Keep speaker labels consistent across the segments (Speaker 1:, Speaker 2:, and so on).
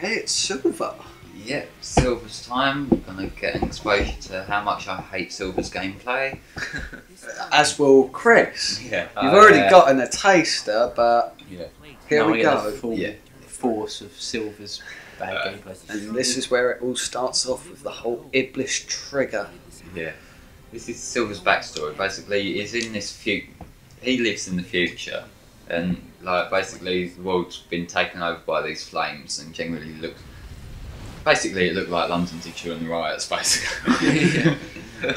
Speaker 1: Okay, it's Silver.
Speaker 2: Yep, Silver's time. We're going to get an exposure to how much I hate Silver's gameplay.
Speaker 1: As will Chris.
Speaker 2: Yeah.
Speaker 1: You've already gotten a taster, but
Speaker 2: Yeah.
Speaker 1: here
Speaker 3: Now
Speaker 1: we
Speaker 3: get
Speaker 1: go.
Speaker 3: the full
Speaker 2: Yeah.
Speaker 3: force of Silver's bad gameplay.
Speaker 1: And this is where it all starts off with the whole Iblis trigger.
Speaker 2: Yeah. This is Silver's backstory. Basically, he's in this he lives in the future, and like basically the world's been taken over by these flames, and generally it looked like London's during the riots, basically.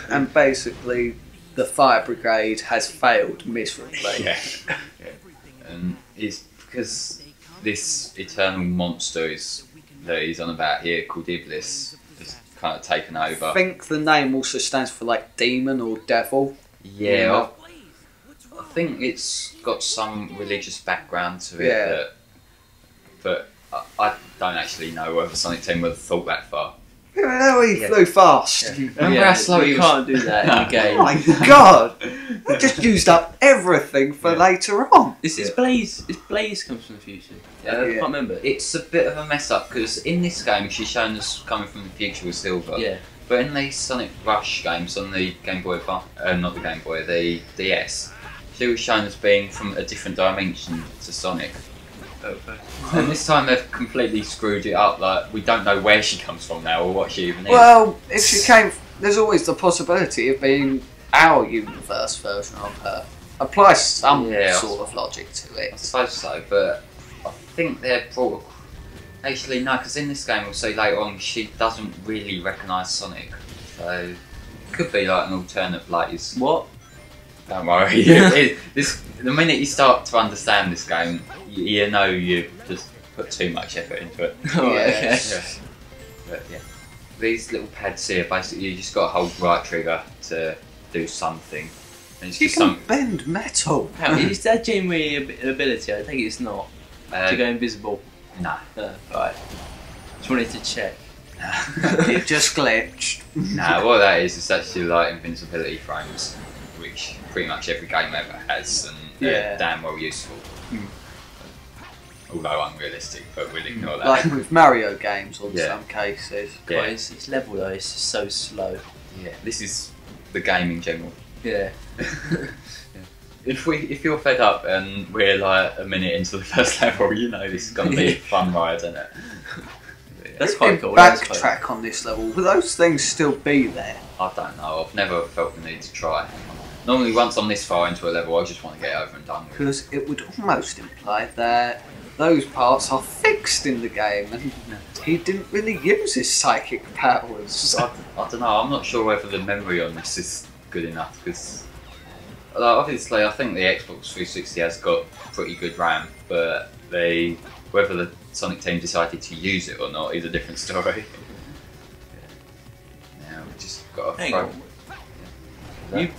Speaker 1: And basically, the fire brigade has failed miserably.
Speaker 2: Yeah. And it's because this eternal monster that he's on about here, called Iblis, is kind of taken over.
Speaker 1: I think the name also stands for like demon or devil.
Speaker 2: Yeah, I think it's got some religious background to it,
Speaker 1: Yeah.
Speaker 2: but I don't actually know whether Sonic Team would have thought that far.
Speaker 1: Oh, he flew fast.
Speaker 2: Remember how slow he
Speaker 3: you
Speaker 2: was?
Speaker 3: can't do that in the game.
Speaker 1: Oh my god! They just used up everything for later on.
Speaker 3: Is Blaze comes from the future? I can't remember.
Speaker 2: It's a bit of a mess up because in this game she's shown us coming from the future with Silver.
Speaker 3: Yeah.
Speaker 2: But in the Sonic Rush games on the Game Boy, not the Game Boy, the DS, she was shown as being from a different dimension to Sonic. And this time they've completely screwed it up. Like, we don't know where she comes from now or what she even is.
Speaker 1: Well, if she came, there's always the possibility of being our universe version of her. Apply some sort of logic to
Speaker 2: I
Speaker 1: it.
Speaker 2: suppose so, but I think they're brought. Actually, no, because in this game we'll see later on she doesn't really recognise Sonic, so it could be like an alternate Blaze.
Speaker 3: What?
Speaker 2: Don't worry. The minute you start to understand this game, you know you just put too much effort into it.
Speaker 3: Oh,
Speaker 1: Yeah.
Speaker 3: okay.
Speaker 2: But yeah, these little pads here, basically you just got to hold right trigger to do something. And it's
Speaker 1: She
Speaker 2: just
Speaker 1: can bend metal.
Speaker 3: How, is that genuinely an ability? I think it's not. To go invisible.
Speaker 2: Nah.
Speaker 3: Right. Just wanted to check.
Speaker 1: It just glitched.
Speaker 2: Nah, what that is actually like invincibility frames, which pretty much every game ever has, and they're damn well useful. Although unrealistic, but we'll ignore that.
Speaker 1: Like with Mario games in
Speaker 2: Yeah.
Speaker 1: some cases.
Speaker 2: Yeah.
Speaker 3: God, it's level though, it's just so slow.
Speaker 2: Yeah, this is the game in general.
Speaker 3: Yeah.
Speaker 2: If you're fed up and we're like a minute into the first level, you know this is going to be a fun ride, isn't it?
Speaker 3: That's
Speaker 1: If
Speaker 3: quite
Speaker 1: we
Speaker 3: cool. That's quite
Speaker 1: backtrack on this level, will those things still be there?
Speaker 2: I don't know. I've never felt the need to try. Normally, once I'm this far into a level, I just want to get it over and done with.
Speaker 1: Because it would almost imply that those parts are fixed in the game and he didn't really use his psychic powers.
Speaker 2: I don't know. I'm not sure whether the memory on this is good enough because, obviously, I think the Xbox 360 has got pretty good RAM, but whether the Sonic team decided to use it or not is a different story. Now we just got to
Speaker 3: Hang
Speaker 2: throw.
Speaker 3: on.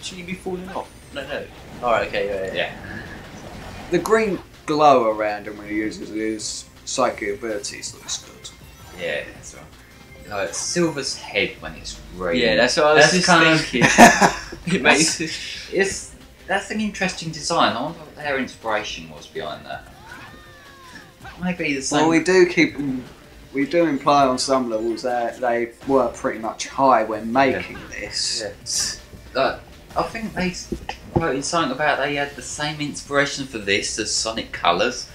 Speaker 3: Shouldn't you be falling off? No. Alright, okay,
Speaker 2: Yeah.
Speaker 1: The green glow around him when he uses his psychic abilities looks good.
Speaker 2: Yeah, that's right. Like Silver's head when it's green.
Speaker 3: Yeah, that's what I was just
Speaker 2: kind
Speaker 3: thinking. It makes
Speaker 2: That's an interesting design. I wonder what their inspiration was behind that. Maybe the same.
Speaker 1: Well, we do imply on some levels that they were pretty much high when making this.
Speaker 2: I think they quoted something about they had the same inspiration for this as Sonic Colors.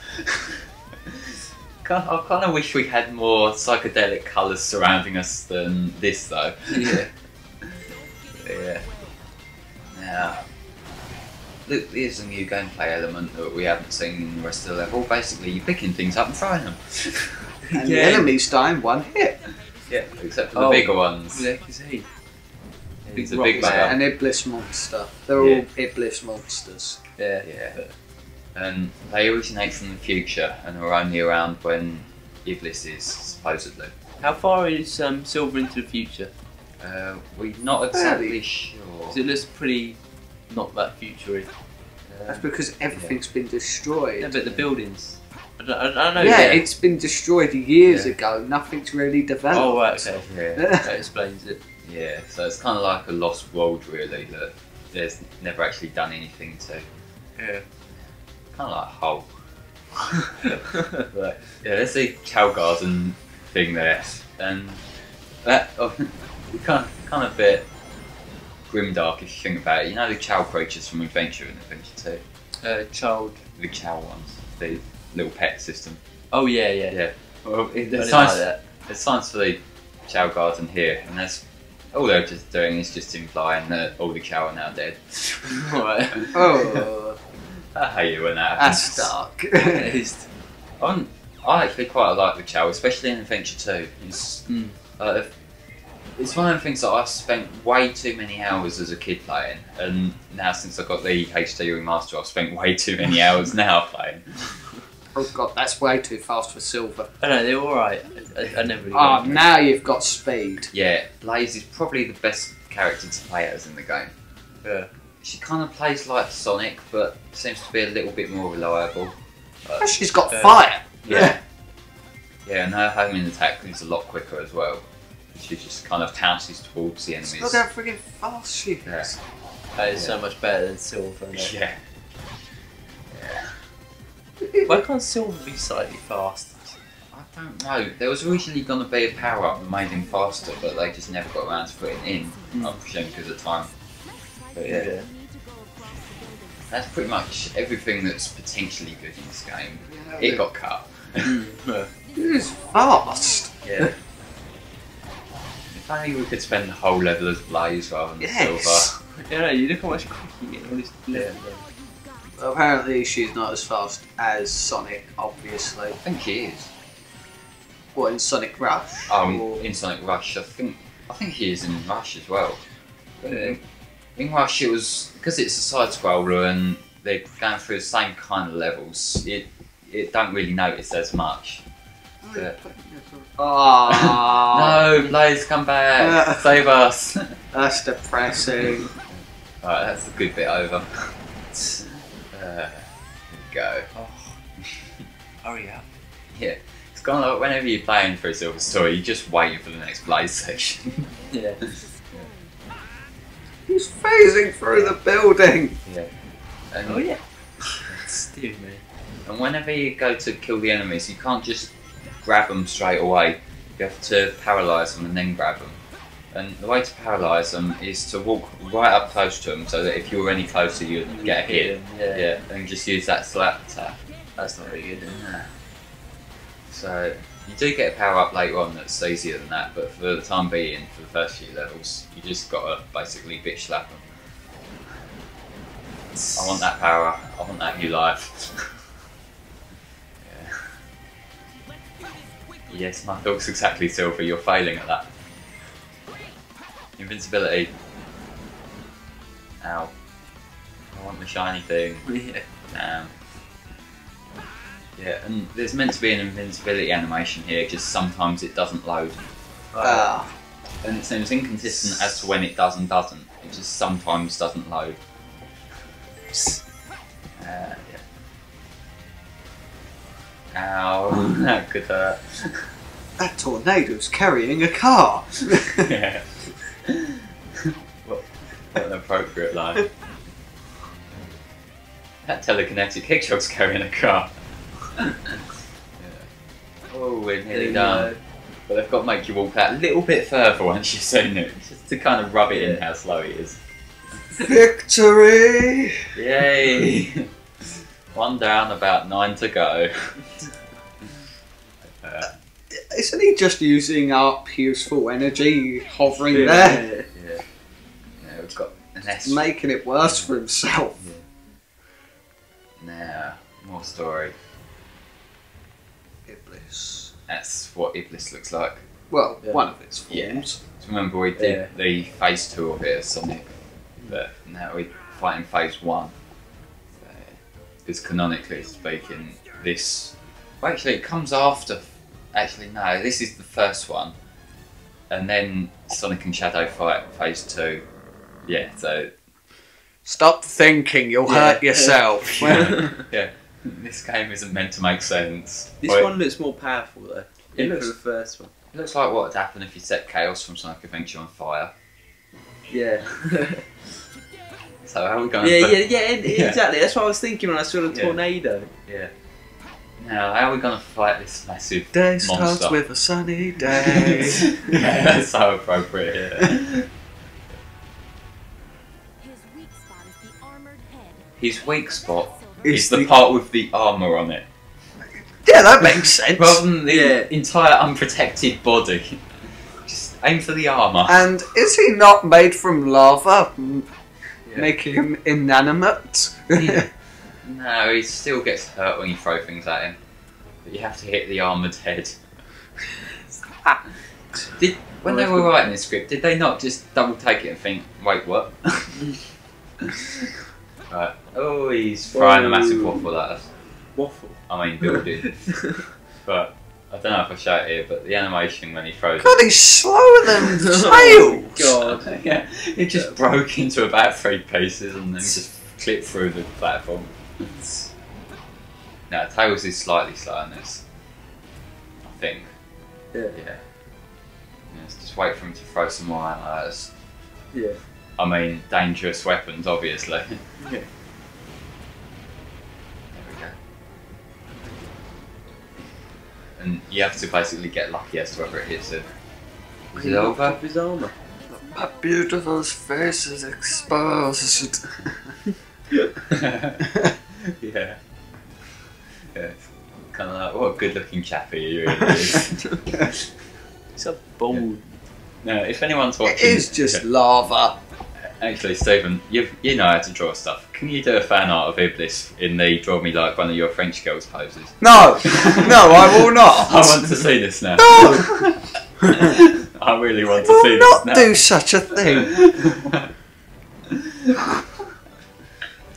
Speaker 2: I kind of wish we had more psychedelic colours surrounding us than this, though.
Speaker 3: Yeah.
Speaker 2: Yeah. Now, look, here's a new gameplay element that we haven't seen in the rest of the level. Basically, you're picking things up and throwing them.
Speaker 1: And the enemies die in one hit.
Speaker 2: Yeah, except for the bigger ones.
Speaker 3: Who the heck is he?
Speaker 2: He's a big man.
Speaker 1: An Iblis monster. They're all Iblis monsters.
Speaker 3: Yeah.
Speaker 2: And they originate from the future and are only around when Iblis is, supposedly.
Speaker 3: How far is Silver into the future?
Speaker 2: We're not exactly sure.
Speaker 3: Because it looks pretty not that future-y.
Speaker 1: That's because everything's been destroyed.
Speaker 3: No, but the buildings. I don't know.
Speaker 1: Yeah, it's been destroyed years ago. Nothing's really developed.
Speaker 3: Oh, right, okay.
Speaker 2: Yeah.
Speaker 3: That explains it.
Speaker 2: Yeah, so it's kind of like a lost world, really, that there's never actually done anything to.
Speaker 3: Yeah.
Speaker 2: Kind of like Hulk. But yeah, there's the Chao Garden thing there, and that kind of a bit grimdark if you think about it. You know the Chao creatures from Adventure and Adventure 2?
Speaker 3: Child.
Speaker 2: The Chao ones, the little pet system.
Speaker 3: Oh yeah.
Speaker 2: Yeah. Well,
Speaker 3: I
Speaker 2: there's
Speaker 3: didn't like that.
Speaker 2: science for the Chao Garden here, and that's all they're just doing is just implying that all the Chao are now dead.
Speaker 3: Right.
Speaker 1: Oh,
Speaker 2: I hate it when that happens.
Speaker 1: that's dark.
Speaker 2: I actually quite like the Chao, especially in Adventure 2. It's one of the things that I spent way too many hours as a kid playing, and now since I got the HD remaster, I've spent way too many hours now playing.
Speaker 1: Oh god, that's way too fast for Silver.
Speaker 3: I know, they're alright. I never really
Speaker 1: Oh,
Speaker 3: got them.
Speaker 1: now you've got speed.
Speaker 2: Yeah, Blaze is probably the best character to play as in the game.
Speaker 3: Yeah.
Speaker 2: She kind of plays like Sonic, but seems to be a little bit more reliable.
Speaker 1: She's got fire.
Speaker 2: Yeah. Yeah, and her homing attack is a lot quicker as well. She just kind of pounces towards the enemies.
Speaker 1: Look how friggin' fast she is.
Speaker 2: Yeah.
Speaker 3: That is so much better than Silver. Isn't it?
Speaker 2: Yeah.
Speaker 3: Why can't Silver be slightly fast?
Speaker 2: I don't know. There was originally going to be a power up that made him faster, but they just never got around to putting it in. I presume because of time. But yeah, that's pretty much everything that's potentially good in this game. It got cut.
Speaker 1: It is fast.
Speaker 2: Yeah. If only we could spend the whole level as Blaze rather than
Speaker 1: Yes.
Speaker 2: Silver.
Speaker 3: Yeah, you look how much quicker you get on this level.
Speaker 1: Apparently she's not as fast as Sonic, obviously.
Speaker 2: I think he is.
Speaker 1: What, in Sonic Rush?
Speaker 2: Oh, in Sonic Rush, I think he is in Rush as well. But in Rush, it was because it's a side scroller and they're going through the same kind of levels. It don't really notice as much. But...
Speaker 1: Oh,
Speaker 2: no, Blaze, come back, save us.
Speaker 1: that's depressing.
Speaker 2: Alright, that's the good bit over. Here we go.
Speaker 3: Oh. Hurry up.
Speaker 2: Yeah, it's kind of like whenever you're playing for a Silver Story, you just wait for the next Blaze section.
Speaker 3: Yeah.
Speaker 1: He's phasing through the building.
Speaker 2: Yeah. And,
Speaker 3: Oh yeah. Steve, man.
Speaker 2: and whenever you go to kill the enemies, you can't just grab them straight away. You have to paralyse them and then grab them. And the way to paralyse them is to walk right up close to them, so that if you were any closer, you'd get a hit.
Speaker 3: Yeah.
Speaker 2: And just use that slap attack.
Speaker 3: That's not very good.
Speaker 2: Yeah. So you do get a power up later on that's easier than that, but for the time being, for the first few levels, you just gotta basically bitch slap them. I want that power. I want that new life. Yeah. Yes, my dog's exactly Silver. You're failing at that. Invincibility. Ow. I want the shiny thing.
Speaker 3: Yeah.
Speaker 2: Damn. Yeah, and there's meant to be an invincibility animation here, just sometimes it doesn't load. And it seems inconsistent as to when it does and doesn't. It just sometimes doesn't load. Yeah. Ow, that could hurt.
Speaker 1: That tornado's carrying a car.
Speaker 2: Yeah. What an appropriate line. That telekinetic hedgehog's carrying a car. Yeah. Oh, we're nearly done. But they've got to make you walk that little bit further once you've seen it, just to kind of rub it in how slow it is.
Speaker 1: Victory!
Speaker 2: Yay! 1 down, about 9 to go.
Speaker 1: Isn't he just using up useful energy hovering there?
Speaker 2: Yeah, we've got an
Speaker 1: It's making it worse for himself.
Speaker 2: Now, more story.
Speaker 1: Iblis.
Speaker 2: That's what Iblis looks like.
Speaker 1: Well,
Speaker 3: Yeah.
Speaker 1: one of its
Speaker 2: Yeah.
Speaker 1: forms.
Speaker 2: So remember we did the phase 2 of it as Sonic, but now we're fighting phase 1. Because canonically speaking, this... Well, actually it comes after... Actually no, this is the first one. And then Sonic and Shadow fight phase 2. Yeah, so...
Speaker 1: Stop thinking, you'll hurt yourself.
Speaker 2: Yeah, this game isn't meant to make sense.
Speaker 3: This
Speaker 2: Well,
Speaker 3: one looks more powerful though.
Speaker 2: It
Speaker 3: For
Speaker 2: looks-
Speaker 3: the first one.
Speaker 2: It looks like what would happen if you set Chaos from Sonic Adventure on fire.
Speaker 3: Yeah.
Speaker 2: So how are we going
Speaker 3: yeah,
Speaker 2: for...
Speaker 3: exactly. That's what I was thinking when I saw the
Speaker 2: Yeah.
Speaker 3: tornado.
Speaker 2: Yeah. Now, how are we going to fight this massive
Speaker 1: Day
Speaker 2: monster?
Speaker 1: starts with a sunny day.
Speaker 2: Yeah, that's so appropriate. Yeah.
Speaker 4: His weak spot is the armored head.
Speaker 2: His weak spot
Speaker 1: Is
Speaker 2: is the
Speaker 1: the-
Speaker 2: part with the armour on it.
Speaker 1: Yeah, that makes sense.
Speaker 2: Rather than the
Speaker 3: Yeah.
Speaker 2: entire unprotected body. Just aim for the armour.
Speaker 1: And is he not made from lava,
Speaker 3: Yeah.
Speaker 1: making him inanimate?
Speaker 2: No, he still gets hurt when you throw things at him. But you have to hit the armoured head. When they were writing this script, did they not just double take it and think, wait, what? Right. Oh, he's throwing a massive waffle at us.
Speaker 3: Waffle.
Speaker 2: I mean, building. But I don't know if I show it here, but the animation when he throws
Speaker 1: God, he's slower than Tails.
Speaker 3: God.
Speaker 2: yeah, it just broke into about 3 pieces and then just clipped through the platform. Now, Tails is slightly slower than this. I think.
Speaker 3: Yeah.
Speaker 2: Yeah. Yes, just wait for him to throw some more ammo at us.
Speaker 3: Yeah.
Speaker 2: I mean, dangerous weapons, obviously.
Speaker 3: Yeah.
Speaker 2: There we go. And you have to basically get lucky as to whether it hits him. Is it over?
Speaker 3: His armour.
Speaker 1: A beautiful face is exposed.
Speaker 2: Yeah. Yeah. Kind of like, what a good looking chappy he really is.
Speaker 3: He's a bold.
Speaker 2: No, if anyone's watching.
Speaker 1: It is just lava.
Speaker 2: Actually, Stephen, you know how to draw stuff. Can you do a fan art of Iblis in the draw me like one of your French girls poses?
Speaker 1: No, no, I will not.
Speaker 2: I want to see this now.
Speaker 1: No,
Speaker 2: I really want
Speaker 1: I
Speaker 2: to see
Speaker 1: will
Speaker 2: this
Speaker 1: not
Speaker 2: now.
Speaker 1: do such a thing.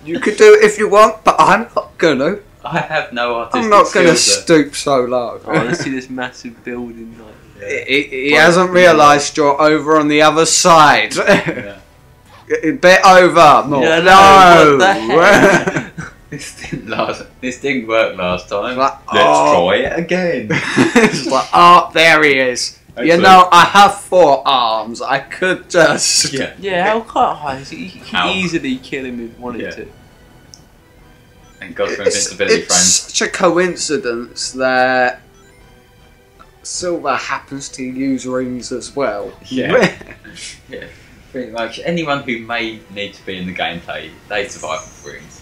Speaker 1: You could do it if you want, but I'm not gonna.
Speaker 2: I have no artistic
Speaker 1: I'm not gonna
Speaker 2: skills
Speaker 1: stoop so low.
Speaker 3: Oh, let's see this massive building. Like,
Speaker 1: He hasn't realised you're over on the other side.
Speaker 2: there.
Speaker 1: Bit over, more.
Speaker 3: Yeah,
Speaker 1: no.
Speaker 3: what the heck?
Speaker 2: This didn't work last time.
Speaker 1: Like,
Speaker 2: Let's
Speaker 1: oh.
Speaker 2: try it again.
Speaker 1: It's like, oh, there he is. You
Speaker 2: Actually-
Speaker 1: know, I have 4 arms. I could just.
Speaker 2: Yeah.
Speaker 3: yeah, how quite high is he? You
Speaker 2: Ow.
Speaker 3: can easily kill him if you wanted
Speaker 2: Yeah.
Speaker 3: to.
Speaker 2: Thank God for
Speaker 1: It's
Speaker 2: invincibility frames.
Speaker 1: such a coincidence that Silver happens to use rings as well.
Speaker 2: Yeah. Yeah. Pretty much anyone who may need to be in the gameplay, they survive with rings.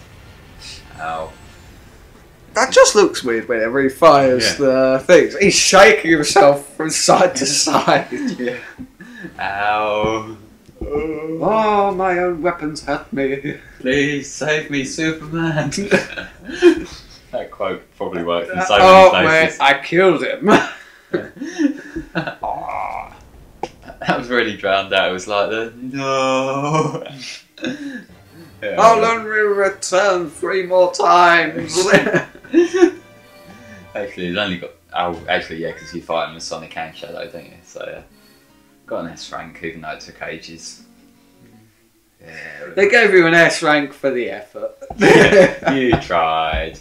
Speaker 2: Ow.
Speaker 1: That just looks weird whenever he fires
Speaker 2: Yeah.
Speaker 1: the things. He's shaking himself from side to side.
Speaker 2: Yeah. Ow.
Speaker 1: Oh, my own weapons hurt me.
Speaker 2: Please save me, Superman. That quote probably worked in so
Speaker 1: Oh,
Speaker 2: many
Speaker 1: wait,
Speaker 2: places.
Speaker 1: I killed him.
Speaker 2: That was really drowned out. It was like the no. Yeah.
Speaker 1: I'll only return 3 more times.
Speaker 2: Actually, he's only got. Oh, actually, yeah, because you fight him with Sonic and Shadow, don't you? So, yeah. Got an S rank, even though it took ages. Yeah.
Speaker 1: They gave you an S rank for the effort.
Speaker 2: Yeah, you tried.